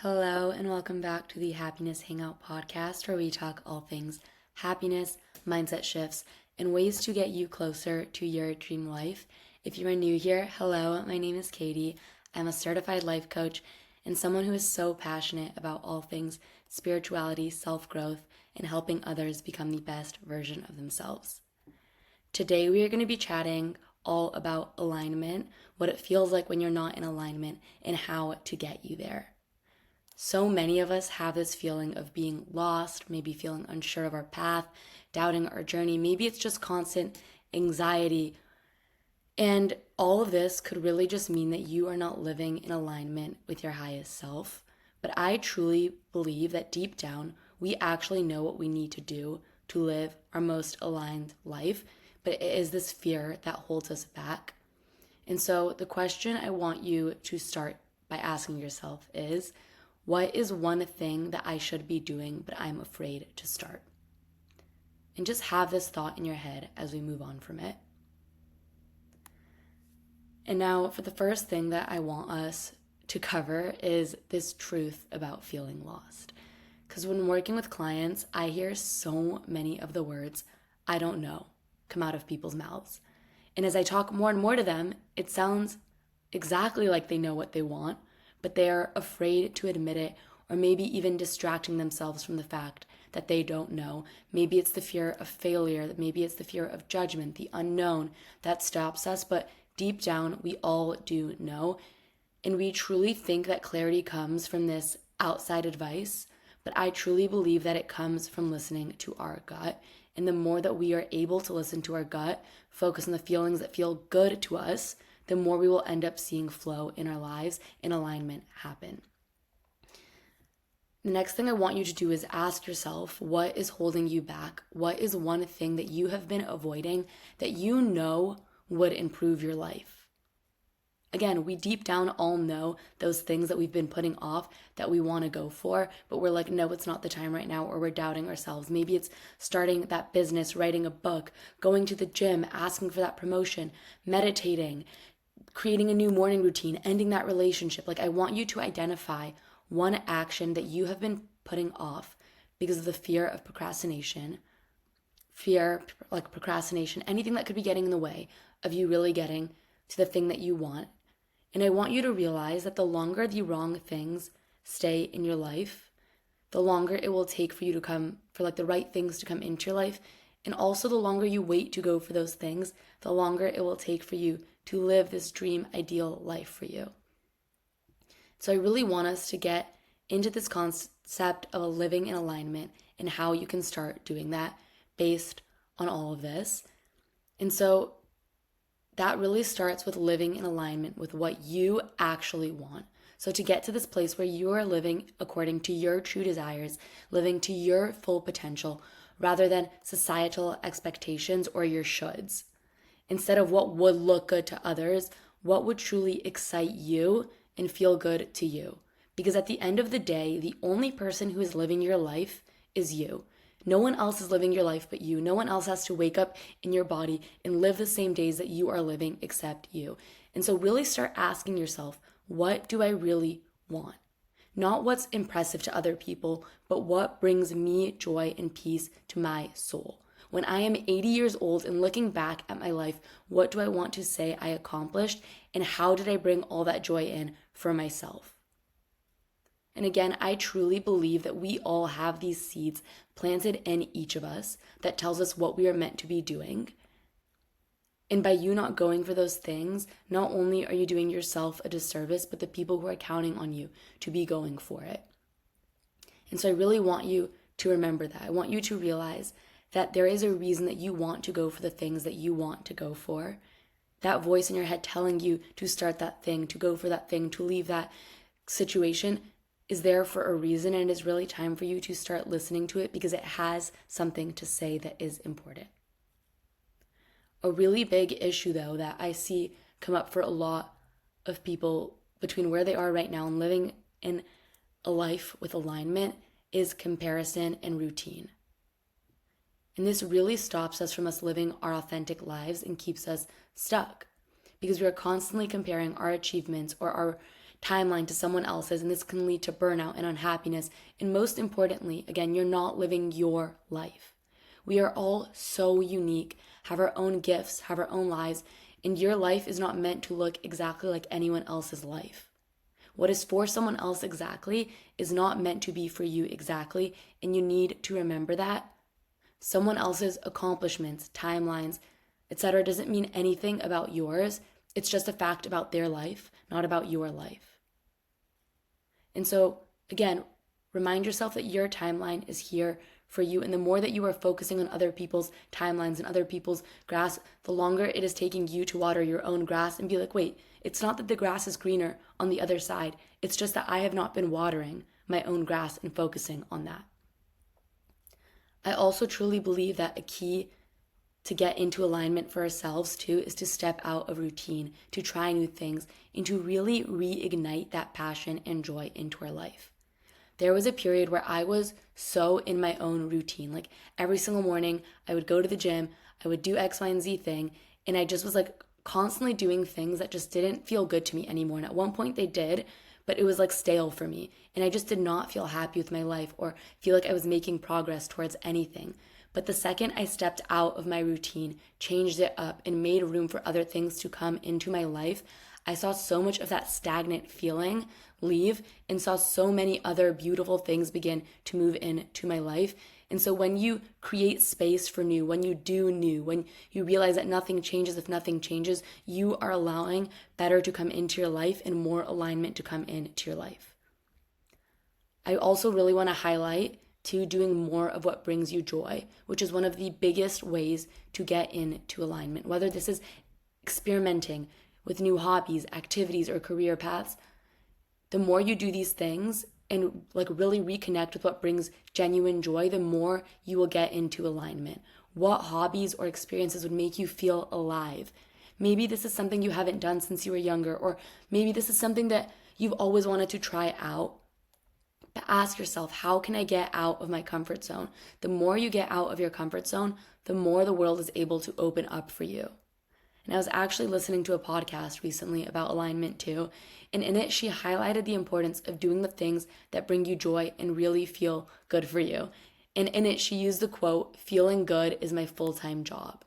Hello, and welcome back to the Happiness Hangout podcast, where we talk all things happiness, mindset shifts, and ways to get you closer to your dream life. If you are new here, hello, my name is Katie. I'm a certified life coach and someone who is so passionate about all things spirituality, self-growth, and helping others become the best version of themselves. Today, we are going to be chatting all about alignment, what it feels like when you're not in alignment, and how to get you there. So many of us have this feeling of being lost, maybe feeling unsure of our path, doubting our journey. Maybe it's just constant anxiety. And all of this could really just mean that you are not living in alignment with your highest self. But I truly believe that deep down, we actually know what we need to do to live our most aligned life. But it is this fear that holds us back. And so the question I want you to start by asking yourself is, what is one thing that I should be doing, but I'm afraid to start? And just have this thought in your head as we move on from it. And now, for the first thing that I want us to cover is this truth about feeling lost. Because when working with clients, I hear so many of the words, "I don't know," come out of people's mouths. And as I talk more and more to them, it sounds exactly like they know what they want, but they are afraid to admit it, or maybe even distracting themselves from the fact that they don't know. Maybe it's the fear of failure, maybe it's the fear of judgment, the unknown that stops us, but deep down, we all do know. And we truly think that clarity comes from this outside advice, but I truly believe that it comes from listening to our gut. And the more that we are able to listen to our gut, focus on the feelings that feel good to us, the more we will end up seeing flow in our lives and alignment happen. The next thing I want you to do is ask yourself, what is holding you back? What is one thing that you have been avoiding that you know would improve your life? Again, we deep down all know those things that we've been putting off that we want to go for, but we're like, no, it's not the time right now, or we're doubting ourselves. Maybe it's starting that business, writing a book, going to the gym, asking for that promotion, meditating, creating a new morning routine, ending that relationship. Like, I want you to identify one action that you have been putting off because of the fear of procrastination, anything that could be getting in the way of you really getting to the thing that you want. And I want you to realize that the longer the wrong things stay in your life, the longer it will take for you to come, for the right things to come into your life. And also the longer you wait to go for those things, the longer it will take for you to live this dream ideal life for you. So I really want us to get into this concept of living in alignment and how you can start doing that based on all of this. And so that really starts with living in alignment with what you actually want. So to get to this place where you are living according to your true desires, living to your full potential, rather than societal expectations or your shoulds. Instead of what would look good to others, what would truly excite you and feel good to you. Because at the end of the day, the only person who is living your life is you. No one else is living your life but you. No one else has to wake up in your body and live the same days that you are living except you. And so really start asking yourself, what do I really want? Not what's impressive to other people, but what brings me joy and peace to my soul. When I am 80 years old and looking back at my life, what do I want to say I accomplished, and how did I bring all that joy in for myself? And again, I truly believe that we all have these seeds planted in each of us that tells us what we are meant to be doing. And by you not going for those things, not only are you doing yourself a disservice, but the people who are counting on you to be going for it. And so I really want you to remember that. I want you to realize that there is a reason that you want to go for the things that you want to go for. That voice in your head telling you to start that thing, to go for that thing, to leave that situation is there for a reason, and it is really time for you to start listening to it because it has something to say that is important. A really big issue, though, that I see come up for a lot of people between where they are right now and living in a life with alignment is comparison and routine. And this really stops us from us living our authentic lives and keeps us stuck because we are constantly comparing our achievements or our timeline to someone else's, and this can lead to burnout and unhappiness. And most importantly, again, you're not living your life. We are all so unique, have our own gifts, have our own lives, and your life is not meant to look exactly like anyone else's life. What is for someone else exactly is not meant to be for you exactly, and you need to remember that. Someone else's accomplishments, timelines, etc. doesn't mean anything about yours. It's just a fact about their life, not about your life. And so, again, remind yourself that your timeline is here for you. And the more that you are focusing on other people's timelines and other people's grass, the longer it is taking you to water your own grass and be like, wait, it's not that the grass is greener on the other side. It's just that I have not been watering my own grass and focusing on that. I also truly believe that a key to get into alignment for ourselves too is to step out of routine, to try new things, and to really reignite that passion and joy into our life. There was a period where I was so in my own routine. Like every single morning, I would go to the gym, I would do X, Y, and Z thing, and I just was like constantly doing things that just didn't feel good to me anymore. And at one point they did, but it was like stale for me. And I just did not feel happy with my life or feel like I was making progress towards anything. But the second I stepped out of my routine, changed it up, and made room for other things to come into my life, I saw so much of that stagnant feeling leave and saw so many other beautiful things begin to move into my life. And so when you create space for new, when you do new, when you realize that nothing changes if nothing changes, you are allowing better to come into your life and more alignment to come into your life. I also really want to highlight to doing more of what brings you joy, which is one of the biggest ways to get into alignment. Whether this is experimenting with new hobbies, activities, or career paths, the more you do these things and like really reconnect with what brings genuine joy, the more you will get into alignment. What hobbies or experiences would make you feel alive? Maybe this is something you haven't done since you were younger, or maybe this is something that you've always wanted to try out. But ask yourself, how can I get out of my comfort zone? The more you get out of your comfort zone, the more the world is able to open up for you. And I was actually listening to a podcast recently about alignment too. And in it, she highlighted the importance of doing the things that bring you joy and really feel good for you. And in it, she used the quote, "Feeling good is my full-time job."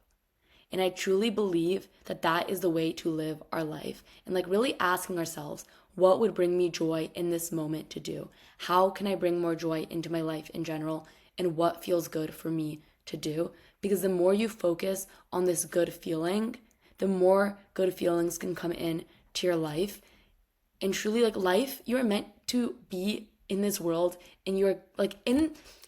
And I truly believe that that is the way to live our life. And like really asking ourselves, what would bring me joy in this moment to do? How can I bring more joy into my life in general? And what feels good for me to do? Because the more you focus on this good feeling, the more good feelings can come in to your life. And truly, like life, you are meant to be in this world, and you're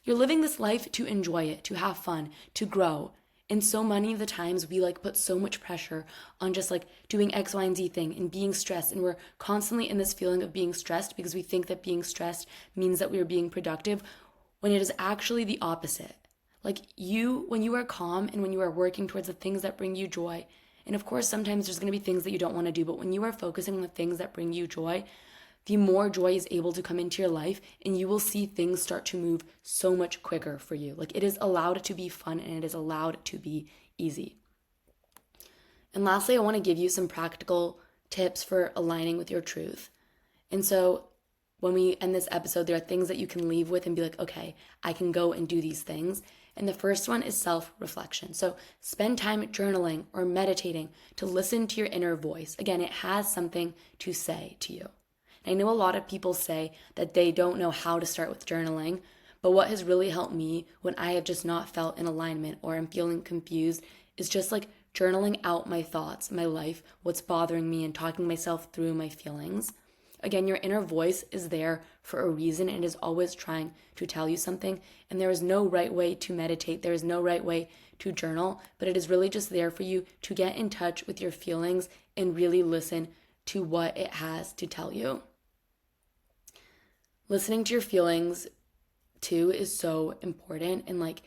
living this life to enjoy it, to have fun, to grow. And so many of the times we like put so much pressure on just like doing X, Y, and Z thing and being stressed. And we're constantly in this feeling of being stressed because we think that being stressed means that we are being productive, when it is actually the opposite. Like when you are calm and when you are working towards the things that bring you joy, and of course, sometimes there's going to be things that you don't want to do, but when you are focusing on the things that bring you joy, the more joy is able to come into your life, and you will see things start to move so much quicker for you. Like it is allowed to be fun and it is allowed to be easy. And lastly, I want to give you some practical tips for aligning with your truth. And so when we end this episode, there are things that you can leave with and be like, okay, I can go and do these things. And the first one is self-reflection. So spend time journaling or meditating to listen to your inner voice. Again, it has something to say to you. And I know a lot of people say that they don't know how to start with journaling, but what has really helped me when I have just not felt in alignment or I'm feeling confused is just like journaling out my thoughts, my life, what's bothering me, and talking myself through my feelings. Again, your inner voice is there for a reason and is always trying to tell you something. And there is no right way to meditate. There is no right way to journal, but it is really just there for you to get in touch with your feelings and really listen to what it has to tell you. Listening to your feelings too is so important, and like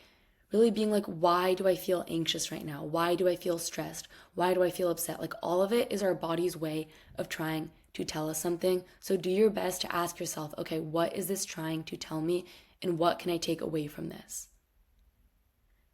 really being like, why do I feel anxious right now? Why do I feel stressed? Why do I feel upset? Like all of it is our body's way of trying to tell us something. So do your best to ask yourself, okay, what is this trying to tell me, and what can I take away from this?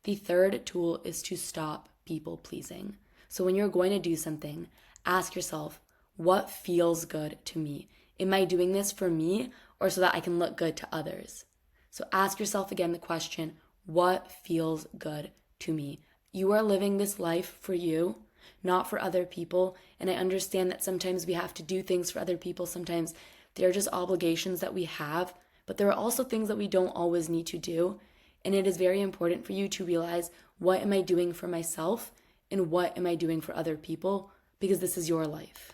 The third tool is to stop people pleasing. So when you're going to do something, ask yourself, what feels good to me? Am I doing this for me or so that I can look good to others? So ask yourself again the question, what feels good to me? You are living this life for you, not for other people. And I understand that sometimes we have to do things for other people. Sometimes they're just obligations that we have, but there are also things that we don't always need to do. And it is very important for you to realize, what am I doing for myself and what am I doing for other people? Because this is your life.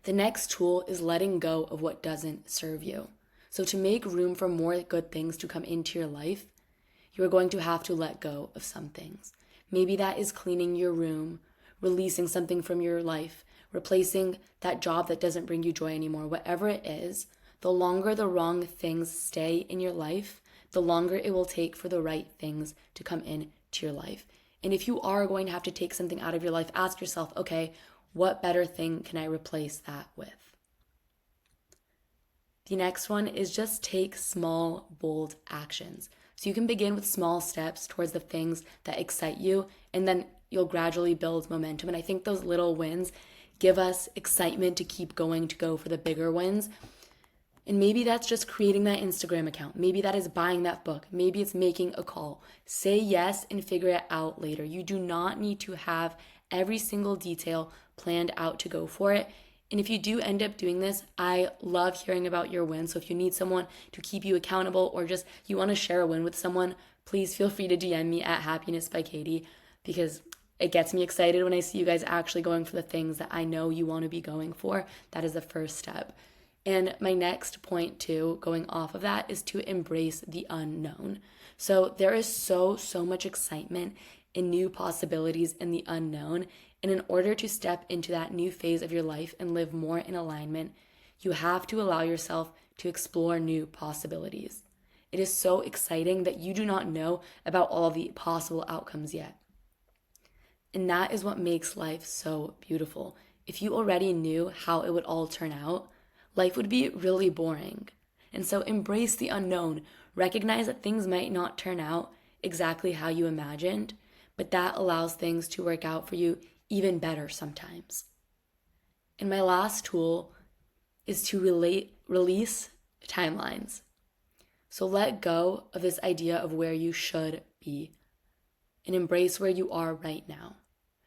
The next tool is letting go of what doesn't serve you. So to make room for more good things to come into your life, you are going to have to let go of some things. Maybe that is cleaning your room, releasing something from your life, replacing that job that doesn't bring you joy anymore. Whatever it is, the longer the wrong things stay in your life, the longer it will take for the right things to come into your life. And if you are going to have to take something out of your life, ask yourself, okay, what better thing can I replace that with? The next one is just take small, bold actions. So you can begin with small steps towards the things that excite you, and then you'll gradually build momentum. And I think those little wins give us excitement to keep going, to go for the bigger wins. And maybe that's just creating that Instagram account. Maybe that is buying that book. Maybe it's making a call. Say yes and figure it out later. You do not need to have every single detail planned out to go for it. And if you do end up doing this, I love hearing about your wins. So if you need someone to keep you accountable, or just you want to share a win with someone, please feel free to DM me at Happiness by Katie, because it gets me excited when I see you guys actually going for the things that I know you want to be going for. That is the first step. And my next point too, going off of that, is to embrace the unknown. So there is so much excitement in new possibilities in the unknown. And in order to step into that new phase of your life and live more in alignment, you have to allow yourself to explore new possibilities. It is so exciting that you do not know about all the possible outcomes yet. And that is what makes life so beautiful. If you already knew how it would all turn out, life would be really boring. And so embrace the unknown. Recognize that things might not turn out exactly how you imagined, but that allows things to work out for you even better sometimes. And my last tool is to release timelines. So let go of this idea of where you should be and embrace where you are right now,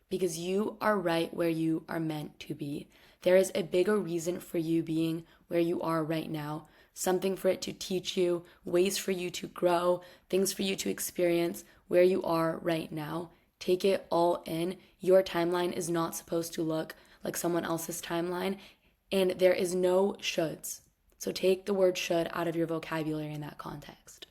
because you are right where you are meant to be. There is a bigger reason for you being where you are right now, something for it to teach you, ways for you to grow, things for you to experience where you are right now. Take it all in. Your timeline is not supposed to look like someone else's timeline, and there is no shoulds. So take the word should out of your vocabulary in that context.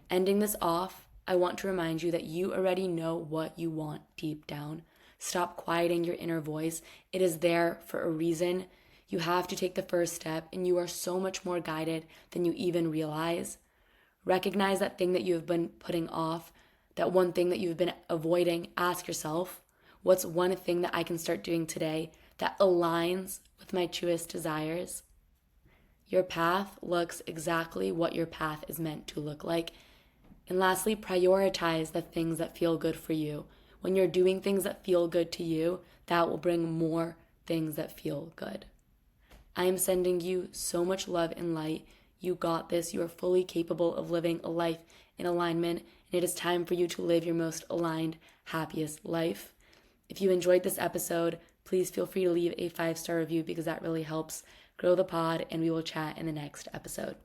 Ending this off, I want to remind you that you already know what you want deep down. Stop quieting your inner voice. It is there for a reason. You have to take the first step, and you are so much more guided than you even realize. Recognize that thing that you have been putting off, that one thing that you've been avoiding. Ask yourself, what's one thing that I can start doing today that aligns with my truest desires? Your path looks exactly what your path is meant to look like. And lastly, prioritize the things that feel good for you. When you're doing things that feel good to you, that will bring more things that feel good. I am sending you so much love and light. You got this. You are fully capable of living a life in alignment, and it is time for you to live your most aligned, happiest life. If you enjoyed this episode, please feel free to leave a 5-star review, because that really helps grow the pod, and we will chat in the next episode.